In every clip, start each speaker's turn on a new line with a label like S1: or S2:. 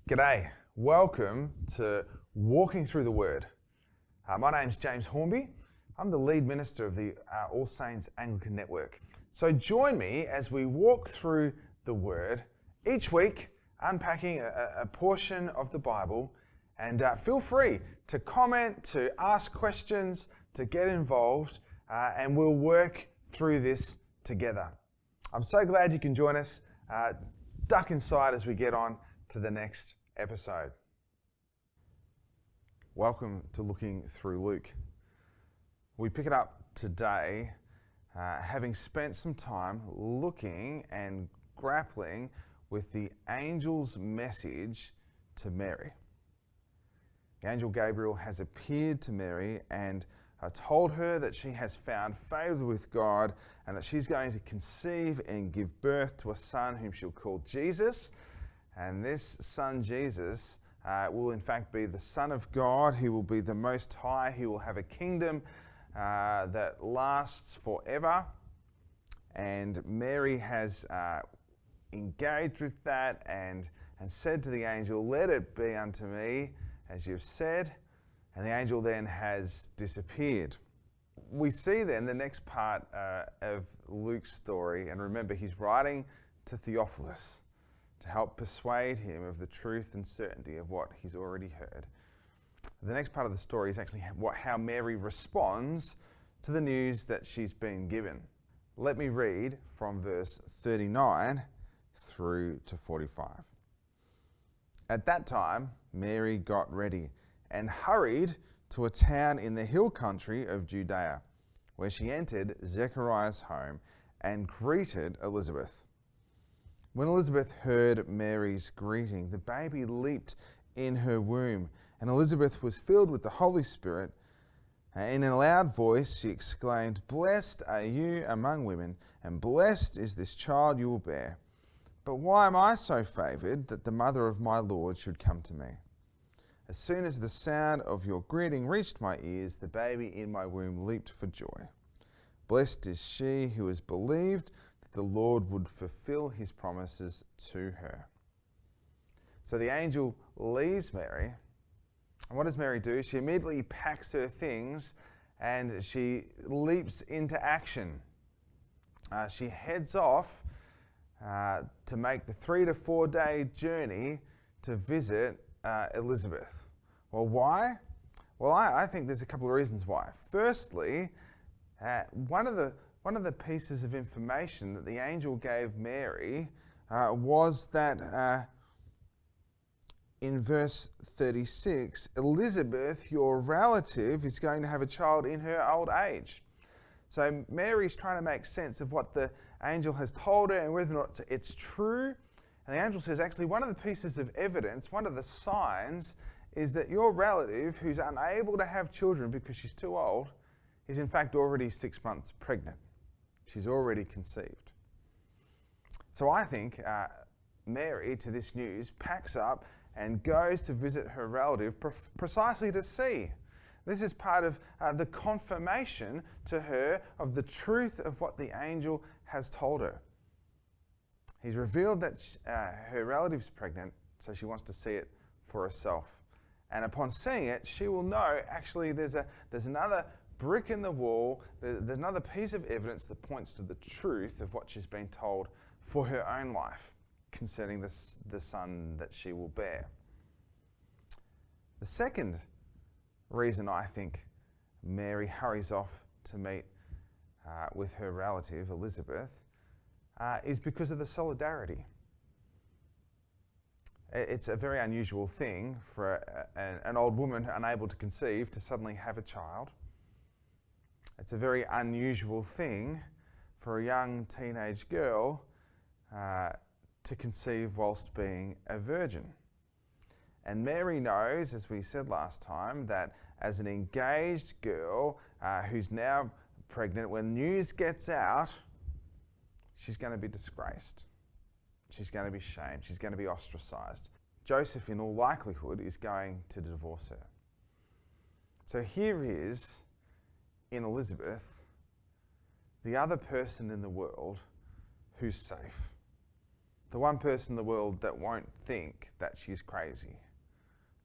S1: G'day, welcome to Walking Through the Word. My name's James Hornby. I'm the lead minister of the All Saints Anglican Network. So join me as we walk through the Word, each week unpacking a portion of the Bible, and feel free to comment, to ask questions, to get involved, and we'll work through this together. I'm so glad you can join us. Duck inside as we get on to the next episode. Welcome to Looking Through Luke. We pick it up today, having spent some time looking and grappling with the angel's message to Mary. The angel Gabriel has appeared to Mary and told her that she has found favour with God and that she's going to conceive and give birth to a son whom she'll call Jesus. And this son, Jesus, will in fact be the Son of God. He will be the Most High. He will have a kingdom that lasts forever. And Mary has engaged with that and said to the angel, "Let it be unto me as you've said." And the angel then has disappeared. We see then the next part of Luke's story, and remember he's writing to Theophilus to help persuade him of the truth and certainty of what he's already heard. The next part of the story is actually how Mary responds to the news that she's been given. Let me read from verse 39 through to 45. At that time, Mary got ready and hurried to a town in the hill country of Judea, where she entered Zechariah's home and greeted Elizabeth. When Elizabeth heard Mary's greeting, the baby leaped in her womb, and Elizabeth was filled with the Holy Spirit. In a loud voice she exclaimed, "Blessed are you among women, and blessed is this child you will bear. But why am I so favoured that the mother of my Lord should come to me? As soon as the sound of your greeting reached my ears, the baby in my womb leaped for joy. Blessed is she who has believed that the Lord would fulfill his promises to her." So the angel leaves Mary. And what does Mary do? She immediately packs her things and she leaps into action. She heads off to make the 3 to 4 day journey to visit Elizabeth. Well, why? Well, I think there's a couple of reasons why. Firstly, one of the pieces of information that the angel gave Mary was that in verse 36, Elizabeth, your relative, is going to have a child in her old age. So Mary's trying to make sense of what the angel has told her and whether or not it's true. And the angel says, actually, one of the pieces of evidence, one of the signs, is that your relative, who's unable to have children because she's too old, is in fact already 6 months pregnant. She's already conceived. So I think Mary, to this news, packs up and goes to visit her relative precisely to see. This is part of the confirmation to her of the truth of what the angel has told her. He's revealed that her relative's pregnant, so she wants to see it for herself. And upon seeing it, she will know, actually, there's another brick in the wall, there's another piece of evidence that points to the truth of what she's been told for her own life concerning the son that she will bear. The second reason I think Mary hurries off to meet with her relative, Elizabeth, is because of the solidarity. It's a very unusual thing for an old woman unable to conceive to suddenly have a child. It's a very unusual thing for a young teenage girl to conceive whilst being a virgin. And Mary knows, as we said last time, that as an engaged girl who's now pregnant, when news gets out, she's going to be disgraced. She's going to be shamed. She's going to be ostracized. Joseph, in all likelihood, is going to divorce her. So here is, in Elizabeth, the other person in the world who's safe. The one person in the world that won't think that she's crazy.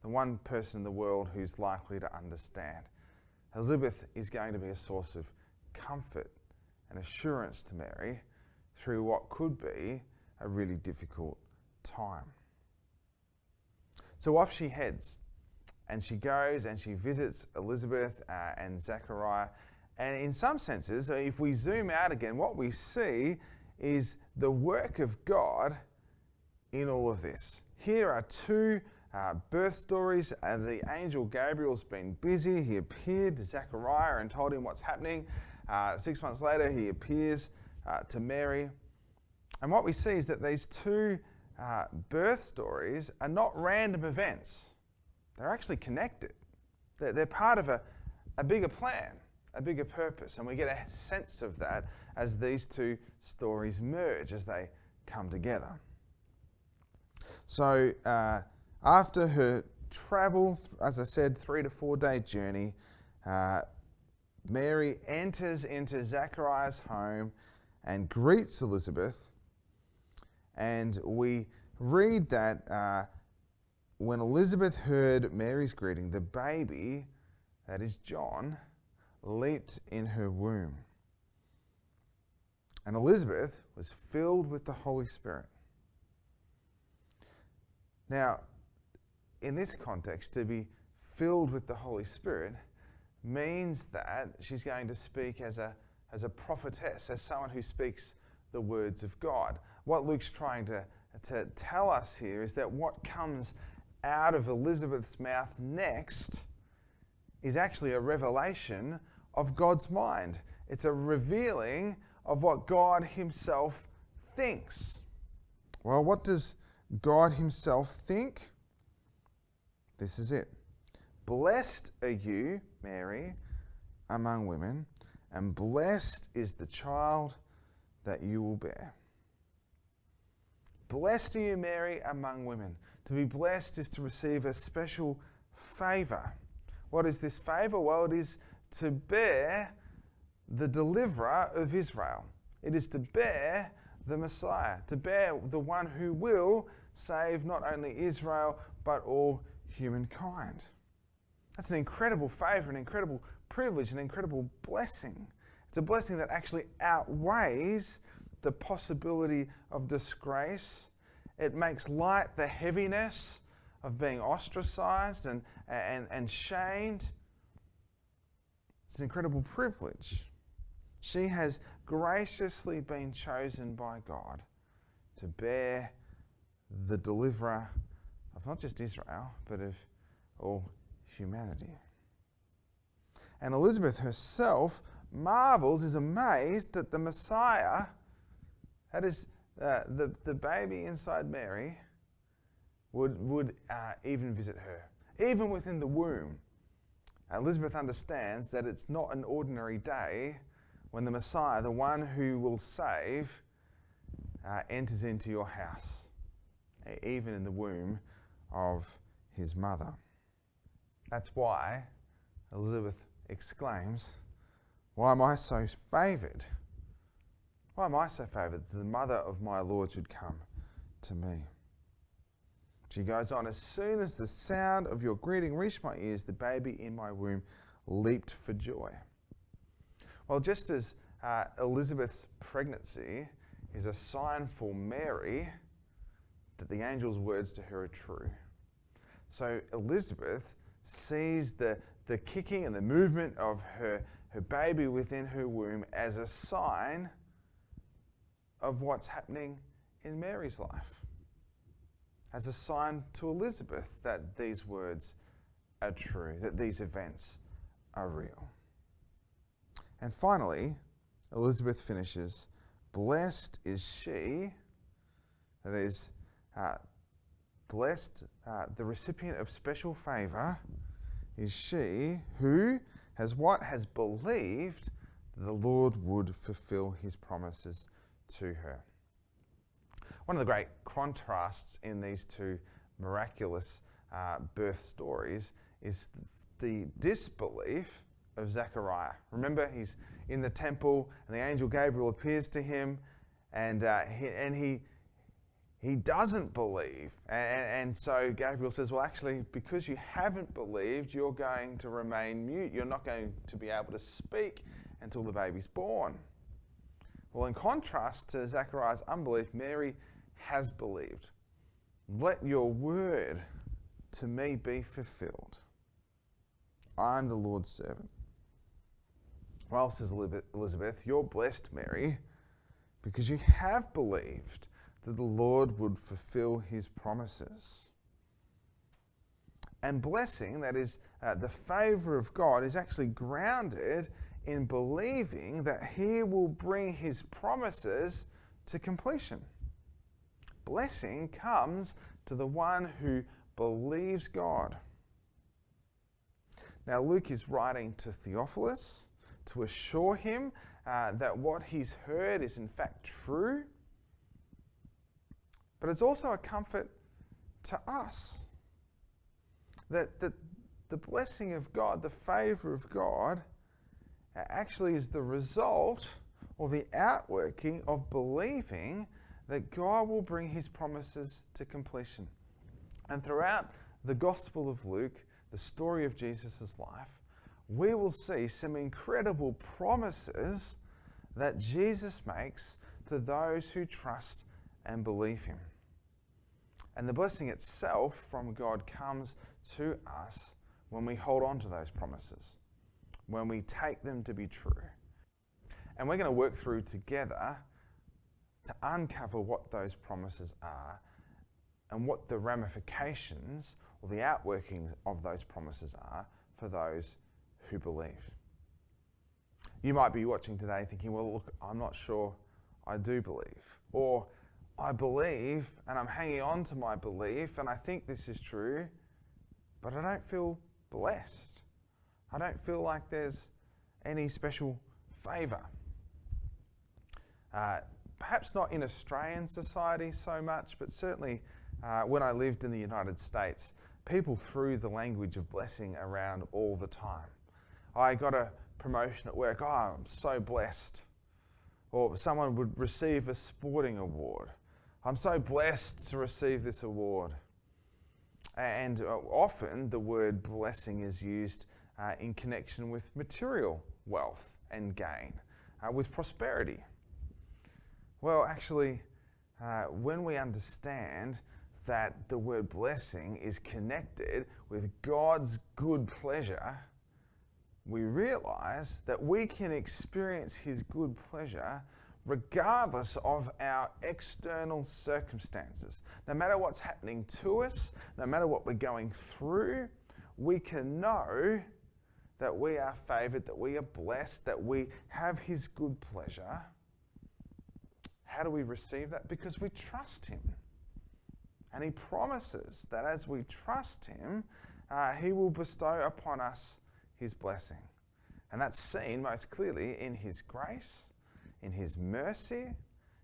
S1: The one person in the world who's likely to understand. Elizabeth is going to be a source of comfort and assurance to Mary through what could be a really difficult time. So off she heads, and she goes and she visits Elizabeth and Zechariah. And in some senses, if we zoom out again, what we see is the work of God in all of this. Here are two birth stories. The angel Gabriel's been busy. He appeared to Zechariah and told him what's happening. 6 months later, he appears to Mary. And what we see is that these two birth stories are not random events. They're actually connected. They're part of a bigger plan, a bigger purpose. And we get a sense of that as these two stories merge, as they come together. So after her travel, as I said, 3 to 4 day journey, Mary enters into Zechariah's home and greets Elizabeth. And we read that when Elizabeth heard Mary's greeting, the baby, that is John, leaped in her womb. And Elizabeth was filled with the Holy Spirit. Now, in this context, to be filled with the Holy Spirit means that she's going to speak as a prophetess, as someone who speaks the words of God. What Luke's trying to tell us here is that what comes out of Elizabeth's mouth next is actually a revelation of God's mind. It's a revealing of what God himself thinks. Well, what does God himself think? This is it. Blessed are you, Mary, among women, and blessed is the child that you will bear. Blessed are you, Mary, among women. To be blessed is to receive a special favour. What is this favour? Well, it is to bear the deliverer of Israel. It is to bear the Messiah, to bear the one who will save not only Israel, but all humankind. That's an incredible favour, an incredible privilege, an incredible blessing. It's a blessing that actually outweighs the possibility of disgrace. It makes light the heaviness of being ostracized and shamed. It's an incredible privilege. She has graciously been chosen by God to bear the deliverer of not just Israel, but of all humanity. And Elizabeth herself marvels, is amazed that the Messiah, that is the baby inside Mary, would even visit her. Even within the womb, Elizabeth understands that it's not an ordinary day when the Messiah, the one who will save, enters into your house, even in the womb of his mother. That's why Elizabeth exclaims, "Why am I so favoured? Why am I so favoured that the mother of my Lord should come to me?" She goes on, "As soon as the sound of your greeting reached my ears, the baby in my womb leaped for joy." Well, just as Elizabeth's pregnancy is a sign for Mary that the angel's words to her are true, so Elizabeth sees the kicking and the movement of her baby within her womb as a sign of what's happening in Mary's life, as a sign to Elizabeth that these words are true, that these events are real. And finally, Elizabeth finishes, "Blessed is she," that is, blessed, the recipient of special favour, is she who has believed that the Lord would fulfill his promises to her. One of the great contrasts in these two miraculous birth stories is the disbelief of Zechariah. Remember, he's in the temple and the angel Gabriel appears to him, and he doesn't believe. And so Gabriel says, well, actually, because you haven't believed, you're going to remain mute. You're not going to be able to speak until the baby's born. Well, in contrast to Zechariah's unbelief, Mary has believed. Let your word to me be fulfilled. I'm the Lord's servant. Well, says Elizabeth, you're blessed, Mary, because you have believed that the Lord would fulfill his promises. And blessing, that is the favour of God, is actually grounded in believing that he will bring his promises to completion. Blessing comes to the one who believes God. Now, Luke is writing to Theophilus to assure him that what he's heard is in fact true, but it's also a comfort to us that the blessing of God, the favour of God, actually is the result or the outworking of believing that God will bring his promises to completion. And throughout the Gospel of Luke, the story of Jesus' life, we will see some incredible promises that Jesus makes to those who trust and believe him. And the blessing itself from God comes to us when we hold on to those promises, when we take them to be true. And we're going to work through together to uncover what those promises are and what the ramifications or the outworkings of those promises are for those who believe. You might be watching today thinking, well, look, I'm not sure I do believe. Or I believe and I'm hanging on to my belief and I think this is true, but I don't feel blessed. I don't feel like there's any special favour. Perhaps not in Australian society so much, but certainly when I lived in the United States, people threw the language of blessing around all the time. I got a promotion at work, I'm so blessed. Or someone would receive a sporting award. I'm so blessed to receive this award. And often the word blessing is used in connection with material wealth and gain, with prosperity. Well, actually, when we understand that the word blessing is connected with God's good pleasure, we realize that we can experience his good pleasure regardless of our external circumstances. No matter what's happening to us, no matter what we're going through, we can know that we are favoured, that we are blessed, that we have his good pleasure. How do we receive that? Because we trust him. And he promises that as we trust him, he will bestow upon us his blessing. And that's seen most clearly in his grace, in his mercy,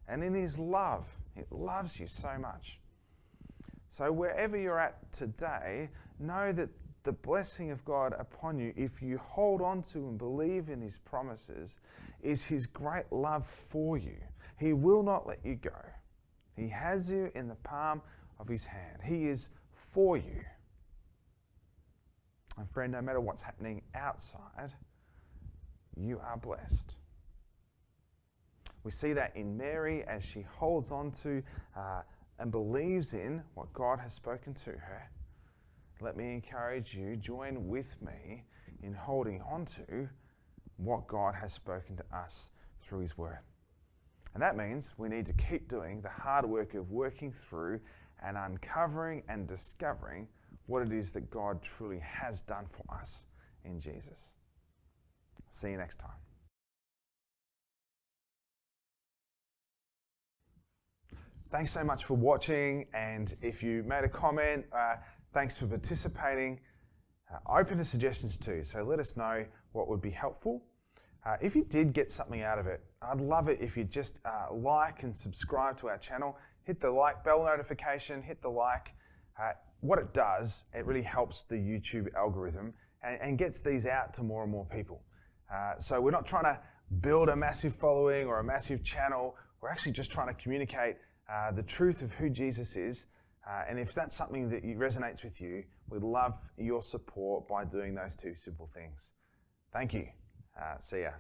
S1: and in his love. He loves you so much. So wherever you're at today, know that the blessing of God upon you, if you hold on to and believe in his promises, is his great love for you. He will not let you go. He has you in the palm of his hand. He is for you. And friend, no matter what's happening outside, you are blessed. We see that in Mary as she holds on to and believes in what God has spoken to her. Let me encourage you, join with me in holding on to what God has spoken to us through his word. And that means we need to keep doing the hard work of working through and uncovering and discovering what it is that God truly has done for us in Jesus. See you next time. Thanks so much for watching, and if you made a comment, thanks for participating. Open to suggestions too, so let us know what would be helpful. If you did get something out of it, I'd love it if you just like and subscribe to our channel. Hit the like bell notification, hit the like. What it does, it really helps the YouTube algorithm and gets these out to more and more people. So we're not trying to build a massive following or a massive channel. We're actually just trying to communicate the truth of who Jesus is. And if that's something that resonates with you, we'd love your support by doing those two simple things. Thank you. See ya.